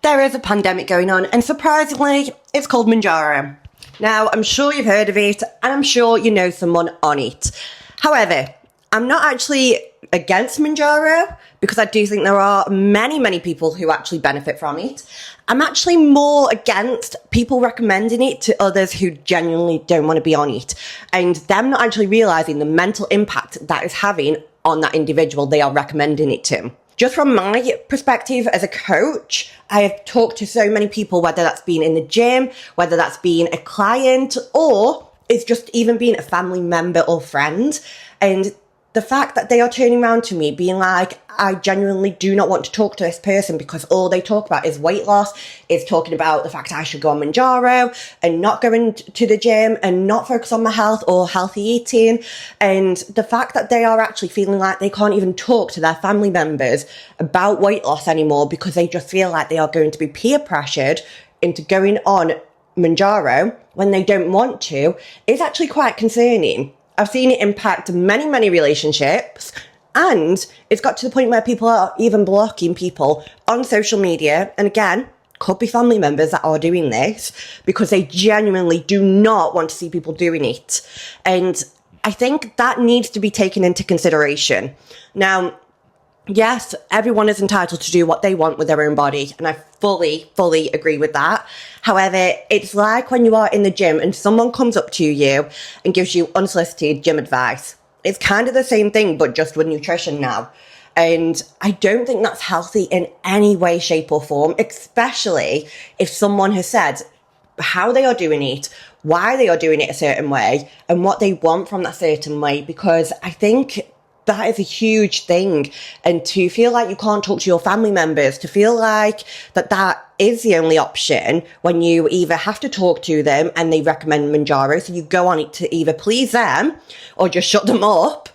There is a pandemic going on, and surprisingly, it's called Mojarro. Now, I'm sure you've heard of it, and I'm sure you know someone on it. However, I'm not actually against Mojarro, because I do think there are many people who actually benefit from it. I'm actually more against people recommending it to others who genuinely don't want to be on it, and them not actually realising the mental impact that is having on that individual they are recommending it to. Just from my perspective as a coach, I have talked to so many people, whether that's been in the gym, whether that's been a client, or it's just even been a family member or friend. And the fact that they are turning around to me being like, I genuinely do not want to talk to this person because all they talk about is weight loss, is talking about the fact I should go on Mojarro and not going to the gym and not focus on my health or healthy eating. And the fact that they are actually feeling like they can't even talk to their family members about weight loss anymore because they just feel like they are going to be peer pressured into going on Mojarro when they don't want to is actually quite concerning. I've seen it impact many relationships, and it's got to the point where people are even blocking people on social media. And again, could be family members that are doing this because they genuinely do not want to see people doing it. And I think that needs to be taken into consideration. Now, yes, everyone is entitled to do what they want with their own body, and I fully agree with that. However, it's like when you are in the gym and someone comes up to you and gives you unsolicited gym advice. It's kind of the same thing, but just with nutrition now. And I don't think that's healthy in any way, shape or form, especially if someone has said how they are doing it, why they are doing it a certain way, and what they want from that certain way, because I think that is a huge thing. And to feel like you can't talk to your family members, to feel like that is the only option when you either have to talk to them and they recommend Mojarro, so you go on it to either please them or just shut them up,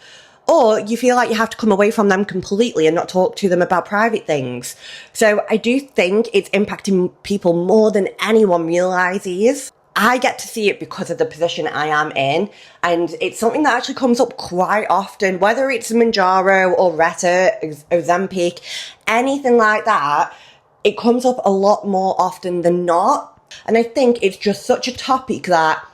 or you feel like you have to come away from them completely and not talk to them about private things. So I do think it's impacting people more than anyone realises. I get to see it because of the position I am in, and it's something that actually comes up quite often, whether it's Mojarro or Retta, Ozempic, anything like that. It comes up a lot more often than not, and I think it's just such a topic that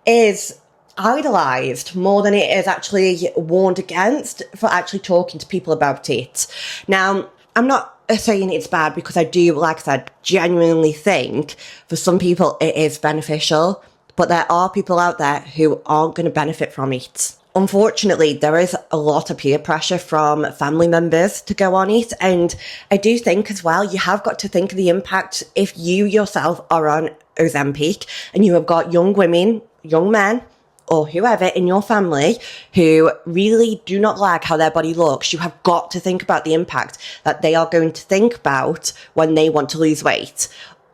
is idolised more than it is actually warned against for actually talking to people about it. Now, I'm not saying it's bad, because I do, like I said, genuinely think for some people it is beneficial, but there are people out there who aren't going to benefit from it. Unfortunately, there is a lot of peer pressure from family members to go on it, and I do think as well, you have got to think of the impact if you yourself are on Ozempic and you have got young women, young men, or whoever in your family who really do not like how their body looks. You have got to think about the impact that they are going to think about when they want to lose weight.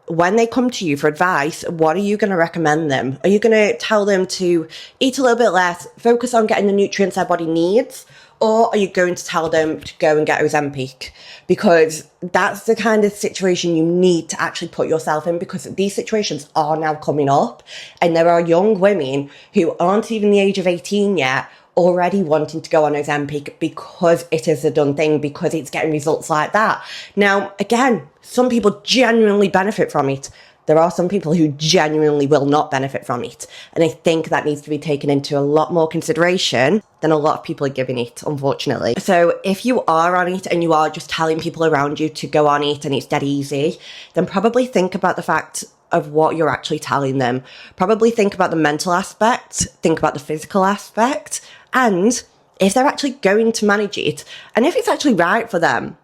When they come to you for advice, what are you going to recommend them? Are you going to tell them to eat a little bit less, focus on getting the nutrients their body needs? Or are you going to tell them to go and get Ozempic? Because that's the kind of situation you need to actually put yourself in, because these situations are now coming up. And there are young women who aren't even the age of 18 yet already wanting to go on Ozempic because it is a done thing, because it's getting results like that. Now, again, some people genuinely benefit from it. There are some people who genuinely will not benefit from it. And I think that needs to be taken into a lot more consideration than a lot of people are giving it, unfortunately. So if you are on it and you are just telling people around you to go on it and it's dead easy, then probably think about the fact of what you're actually telling them. Probably think about the mental aspect, think about the physical aspect, and if they're actually going to manage it, and if it's actually right for them.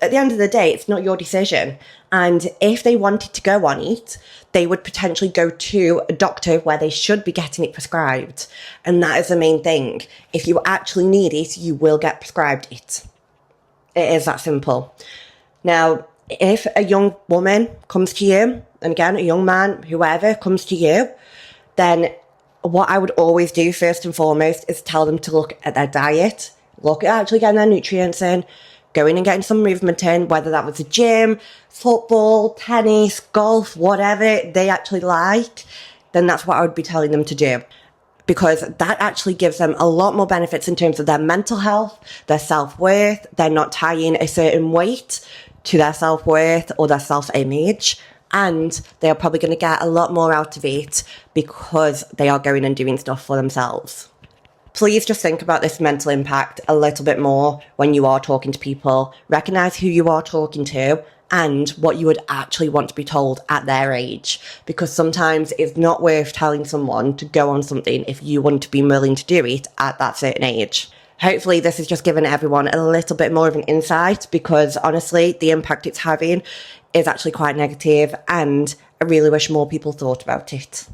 At the end of the day, it's not your decision. And if they wanted to go on it, they would potentially go to a doctor where they should be getting it prescribed. And that is the main thing. If you actually need it, you will get prescribed it. It is that simple. Now, if a young woman comes to you, and again, a young man, whoever comes to you, then what I would always do first and foremost is tell them to look at their diet, look at actually getting their nutrients in, going and getting some movement in, whether that was a gym, football, tennis, golf, whatever they actually like, then that's what I would be telling them to do. Because that actually gives them a lot more benefits in terms of their mental health, their self-worth. They're not tying a certain weight to their self-worth or their self-image, and they are probably going to get a lot more out of it because they are going and doing stuff for themselves. Please just think about this mental impact a little bit more when you are talking to people. Recognise who you are talking to and what you would actually want to be told at their age. Because sometimes it's not worth telling someone to go on something if you wouldn't be willing to do it at that certain age. Hopefully this has just given everyone a little bit more of an insight, because honestly, the impact it's having is actually quite negative, and I really wish more people thought about it.